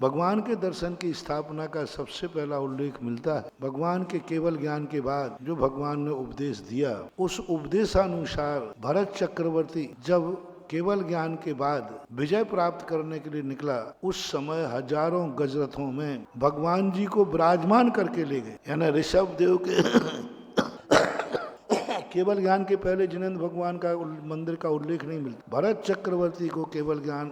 भगवान के दर्शन की स्थापना का सबसे पहला उल्लेख मिलता है भगवान के केवल ज्ञान के बाद जो भगवान ने उपदेश दिया, उस उपदेशानुसार भरत चक्रवर्ती जब केवल ज्ञान के बाद विजय प्राप्त करने के लिए निकला, उस समय हजारों गजरथों में भगवान जी को विराजमान करके ले गए। यानी ऋषभ देव के केवल ज्ञान के पहले जिनेंद्र भगवान का मंदिर का उल्लेख नहीं मिलता। भरत चक्रवर्ती को केवल ज्ञान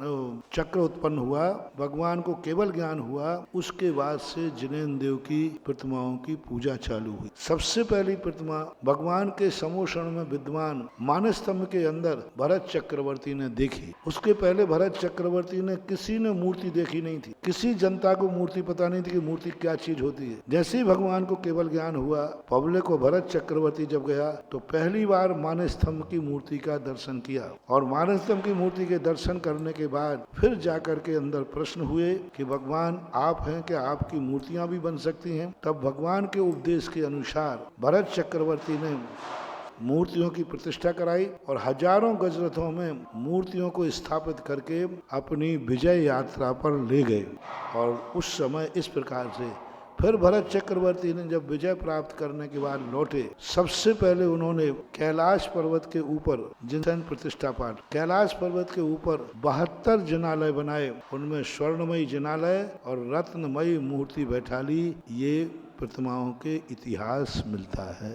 चक्र उत्पन्न हुआ, भगवान को केवल ज्ञान हुआ, उसके बाद से जिनेंद्र देव की प्रतिमाओं की पूजा चालू हुई। सबसे पहली प्रतिमा भगवान के समोषण में विद्यमान मानस स्तंभ के अंदर भरत चक्रवर्ती ने देखी। उसके पहले भरत चक्रवर्ती ने किसी ने मूर्ति देखी नहीं थी, किसी जनता को मूर्ति पता नहीं थी कि मूर्ति क्या चीज होती है। जैसे ही भगवान को केवल ज्ञान हुआ, पब्लिक को भरत चक्रवर्ती जब गया तो पहली बार मानस स्तंभ की मूर्ति का दर्शन किया, और मानस स्तंभ की मूर्ति के दर्शन करने के बाद फिर जाकर के अंदर प्रश्न हुए कि भगवान आप हैं, क्या आपकी मूर्तियां भी बन सकती हैं? तब भगवान के उपदेश के अनुसार भरत चक्रवर्ती ने मूर्तियों की प्रतिष्ठा कराई और हजारों गजरथों में मूर्तियों को स्थापित करके अपनी विजय यात्रा पर ले गए। और उस समय इस प्रकार से फिर भरत चक्रवर्ती ने जब विजय प्राप्त करने के बाद लौटे, सबसे पहले उन्होंने कैलाश पर्वत के ऊपर जिनसेन प्रतिष्ठा पाठ, कैलाश पर्वत के ऊपर 72 जिनालय बनाए, उनमें स्वर्णमयी जिनालय और रत्नमयी मूर्ति बैठा ली। ये प्रतिमाओं के इतिहास मिलता है।